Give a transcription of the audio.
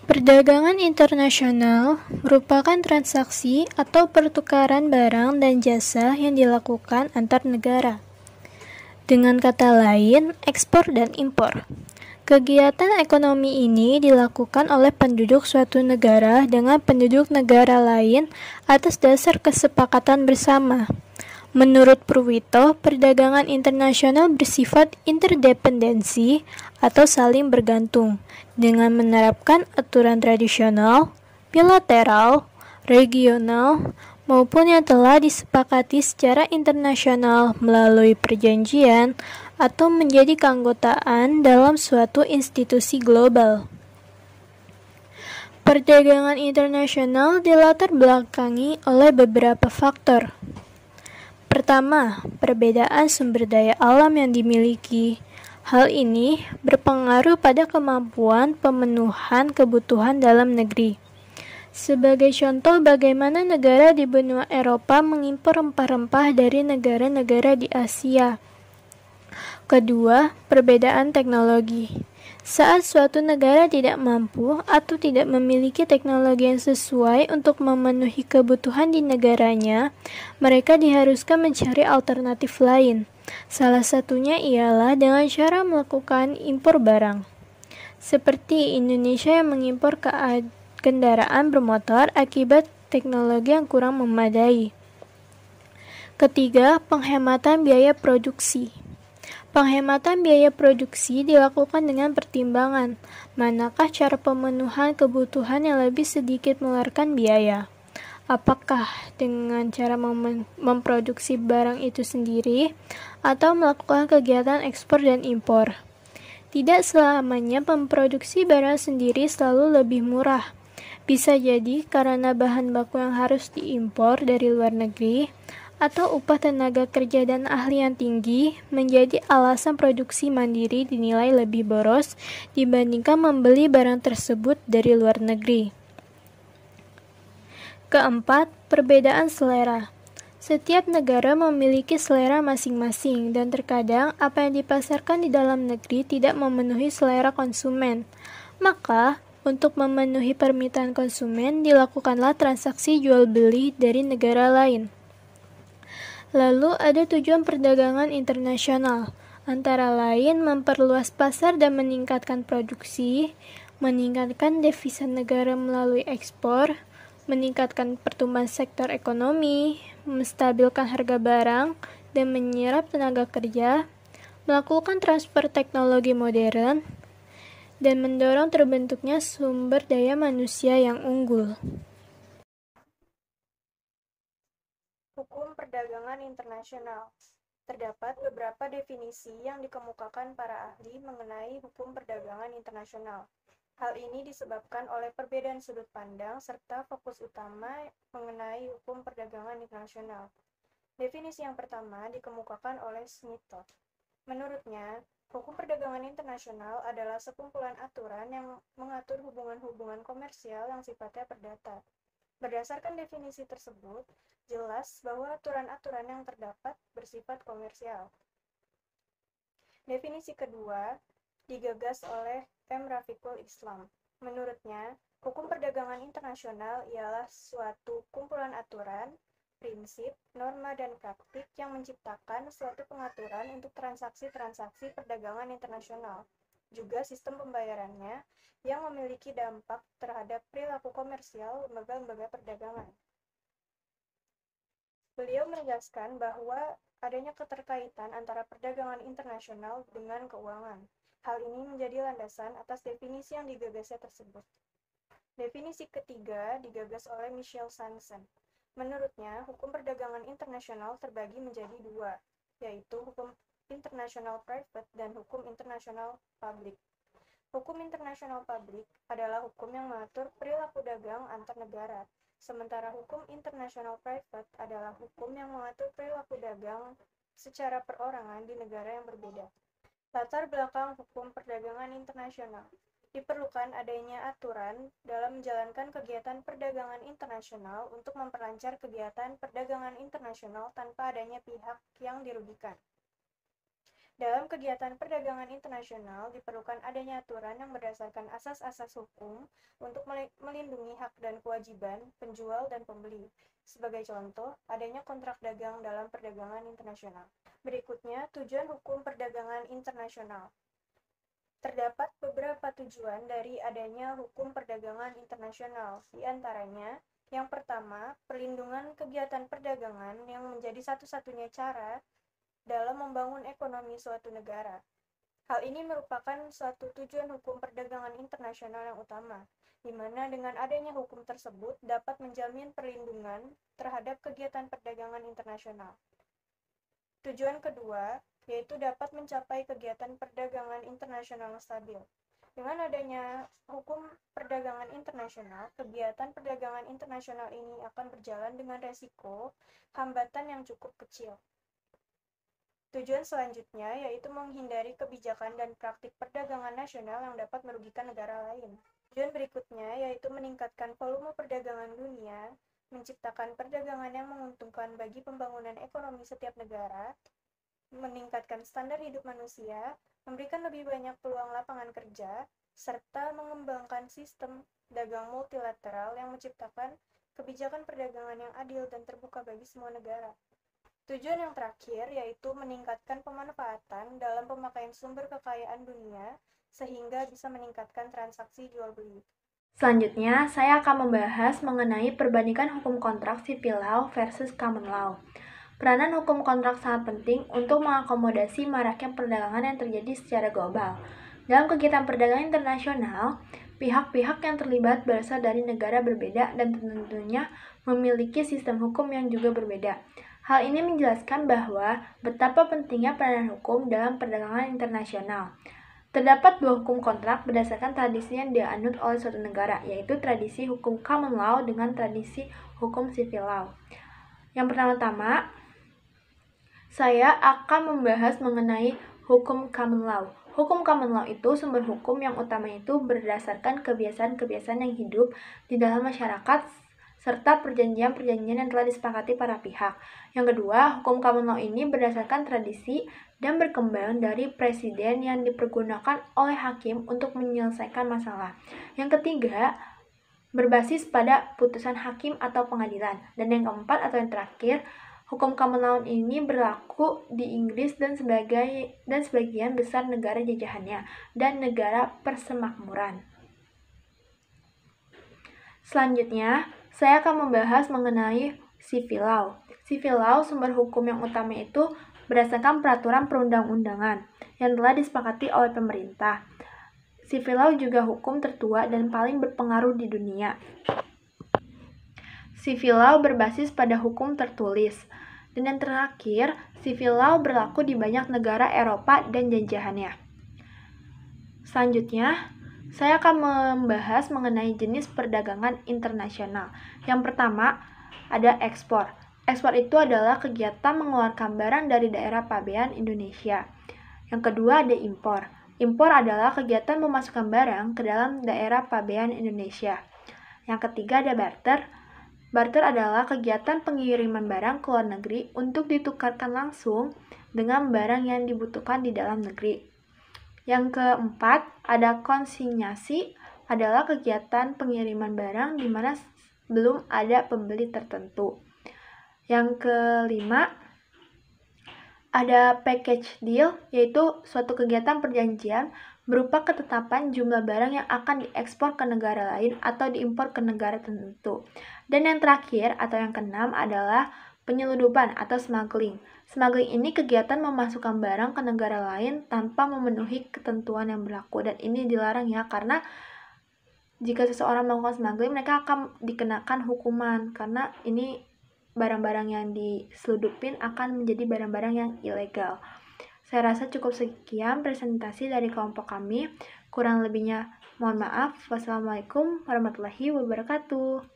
Perdagangan internasional merupakan transaksi atau pertukaran barang dan jasa yang dilakukan antar negara. Dengan kata lain, ekspor dan impor. Kegiatan ekonomi ini dilakukan oleh penduduk suatu negara dengan penduduk negara lain atas dasar kesepakatan bersama. Menurut Purwito, perdagangan internasional bersifat interdependensi atau saling bergantung dengan menerapkan aturan tradisional, bilateral, regional, maupun yang telah disepakati secara internasional melalui perjanjian atau menjadi keanggotaan dalam suatu institusi global. Perdagangan internasional dilatar belakangi oleh beberapa faktor. Pertama, perbedaan sumber daya alam yang dimiliki. Hal ini berpengaruh pada kemampuan pemenuhan kebutuhan dalam negeri. Sebagai contoh, bagaimana negara di benua Eropa mengimpor rempah-rempah dari negara-negara di Asia. Kedua, perbedaan teknologi. Saat suatu negara tidak mampu atau tidak memiliki teknologi yang sesuai untuk memenuhi kebutuhan di negaranya, mereka diharuskan mencari alternatif lain. Salah satunya ialah dengan cara melakukan impor barang. Seperti Indonesia yang mengimpor kendaraan bermotor akibat teknologi yang kurang memadai. Ketiga, penghematan biaya produksi. Penghematan biaya produksi dilakukan dengan pertimbangan, manakah cara pemenuhan kebutuhan yang lebih sedikit mengeluarkan biaya. Apakah dengan cara memproduksi barang itu sendiri, atau melakukan kegiatan ekspor dan impor. Tidak selamanya memproduksi barang sendiri selalu lebih murah. Bisa jadi karena bahan baku yang harus diimpor dari luar negeri, atau upah tenaga kerja dan ahli yang tinggi menjadi alasan produksi mandiri dinilai lebih boros dibandingkan membeli barang tersebut dari luar negeri. Keempat, perbedaan selera. Setiap negara memiliki selera masing-masing dan terkadang apa yang dipasarkan di dalam negeri tidak memenuhi selera konsumen. Maka, untuk memenuhi permintaan konsumen, dilakukanlah transaksi jual beli dari negara lain. Lalu ada tujuan perdagangan internasional, antara lain memperluas pasar dan meningkatkan produksi, meningkatkan devisa negara melalui ekspor, meningkatkan pertumbuhan sektor ekonomi, menstabilkan harga barang, dan menyerap tenaga kerja, melakukan transfer teknologi modern, dan mendorong terbentuknya sumber daya manusia yang unggul. Hukum perdagangan internasional. Terdapat beberapa definisi yang dikemukakan para ahli mengenai hukum perdagangan internasional. Hal ini disebabkan oleh perbedaan sudut pandang serta fokus utama mengenai hukum perdagangan internasional. Definisi yang pertama dikemukakan oleh Smithoff. Menurutnya, hukum perdagangan internasional adalah sekumpulan aturan yang mengatur hubungan-hubungan komersial yang sifatnya perdata. Berdasarkan definisi tersebut, jelas bahwa aturan-aturan yang terdapat bersifat komersial. Definisi kedua digagas oleh M. Rafiqul Islam. Menurutnya, hukum perdagangan internasional ialah suatu kumpulan aturan, prinsip, norma, dan praktik yang menciptakan suatu pengaturan untuk transaksi-transaksi perdagangan internasional, juga sistem pembayarannya yang memiliki dampak terhadap perilaku komersial lembaga-lembaga perdagangan. Beliau menegaskan bahwa adanya keterkaitan antara perdagangan internasional dengan keuangan. Hal ini menjadi landasan atas definisi yang digagasnya tersebut. Definisi ketiga digagas oleh Michel Sanson. Menurutnya, hukum perdagangan internasional terbagi menjadi dua, yaitu hukum internasional private dan hukum internasional public. Hukum internasional publik adalah hukum yang mengatur perilaku dagang antar negara, sementara hukum internasional private adalah hukum yang mengatur perilaku dagang secara perorangan di negara yang berbeda. Latar belakang hukum perdagangan internasional. Diperlukan adanya aturan dalam menjalankan kegiatan perdagangan internasional untuk memperlancar kegiatan perdagangan internasional tanpa adanya pihak yang dirugikan. Dalam kegiatan perdagangan internasional, diperlukan adanya aturan yang berdasarkan asas-asas hukum untuk melindungi hak dan kewajiban penjual dan pembeli. Sebagai contoh, adanya kontrak dagang dalam perdagangan internasional. Berikutnya, tujuan hukum perdagangan internasional. Terdapat beberapa tujuan dari adanya hukum perdagangan internasional, di antaranya yang pertama, perlindungan kegiatan perdagangan yang menjadi satu-satunya cara dalam membangun ekonomi suatu negara. Hal ini merupakan suatu tujuan hukum perdagangan internasional yang utama, di mana dengan adanya hukum tersebut dapat menjamin perlindungan terhadap kegiatan perdagangan internasional. Tujuan kedua, yaitu dapat mencapai kegiatan perdagangan internasional stabil. Dengan adanya hukum perdagangan internasional, kegiatan perdagangan internasional ini akan berjalan dengan resiko hambatan yang cukup kecil. Tujuan selanjutnya yaitu menghindari kebijakan dan praktik perdagangan nasional yang dapat merugikan negara lain. Tujuan berikutnya yaitu meningkatkan volume perdagangan dunia, menciptakan perdagangan yang menguntungkan bagi pembangunan ekonomi setiap negara, meningkatkan standar hidup manusia, memberikan lebih banyak peluang lapangan kerja, serta mengembangkan sistem dagang multilateral yang menciptakan kebijakan perdagangan yang adil dan terbuka bagi semua negara. Tujuan yang terakhir yaitu meningkatkan pemanfaatan dalam pemakaian sumber kekayaan dunia sehingga bisa meningkatkan transaksi jual beli. Selanjutnya, saya akan membahas mengenai perbandingan hukum kontrak civil law versus common law. Peranan hukum kontrak sangat penting untuk mengakomodasi maraknya perdagangan yang terjadi secara global. Dalam kegiatan perdagangan internasional, pihak-pihak yang terlibat berasal dari negara berbeda dan tentunya memiliki sistem hukum yang juga berbeda. Hal ini menjelaskan bahwa betapa pentingnya peranan hukum dalam perdagangan internasional. Terdapat dua hukum kontrak berdasarkan tradisi yang dianut oleh suatu negara, yaitu tradisi hukum common law dengan tradisi hukum civil law. Yang pertama-tama, saya akan membahas mengenai hukum common law. Hukum common law itu sumber hukum yang utama itu berdasarkan kebiasaan-kebiasaan yang hidup di dalam masyarakat serta perjanjian-perjanjian yang telah disepakati para pihak. Yang kedua, hukum common law ini berdasarkan tradisi dan berkembang dari presiden yang dipergunakan oleh hakim untuk menyelesaikan masalah. Yang ketiga, berbasis pada putusan hakim atau pengadilan. Dan yang keempat atau yang terakhir, hukum common law ini berlaku di Inggris dan sebagian besar negara jajahannya dan negara persemakmuran. Selanjutnya, saya akan membahas mengenai civil law. Civil law sumber hukum yang utama itu berdasarkan peraturan perundang-undangan yang telah disepakati oleh pemerintah. Civil law juga hukum tertua dan paling berpengaruh di dunia. Civil law berbasis pada hukum tertulis. Dan yang terakhir, civil law berlaku di banyak negara Eropa dan jajahannya. Selanjutnya, saya akan membahas mengenai jenis perdagangan internasional. Yang pertama, ada ekspor. Ekspor itu adalah kegiatan mengeluarkan barang dari daerah pabean Indonesia. Yang kedua, ada impor. Impor adalah kegiatan memasukkan barang ke dalam daerah pabean Indonesia. Yang ketiga, ada barter. Barter adalah kegiatan pengiriman barang ke luar negeri untuk ditukarkan langsung dengan barang yang dibutuhkan di dalam negeri. Yang keempat, ada konsinyasi, adalah kegiatan pengiriman barang di mana belum ada pembeli tertentu. Yang kelima, ada package deal, yaitu suatu kegiatan perjanjian berupa ketetapan jumlah barang yang akan diekspor ke negara lain atau diimpor ke negara tertentu. Dan yang terakhir atau yang keenam adalah penyelundupan atau smuggling. Smuggling ini kegiatan memasukkan barang ke negara lain tanpa memenuhi ketentuan yang berlaku, dan ini dilarang ya, karena jika seseorang melakukan smuggling mereka akan dikenakan hukuman karena ini barang-barang yang diseludupin akan menjadi barang-barang yang ilegal. Saya rasa cukup sekian presentasi dari kelompok kami. Kurang lebihnya mohon maaf. Wassalamualaikum warahmatullahi wabarakatuh.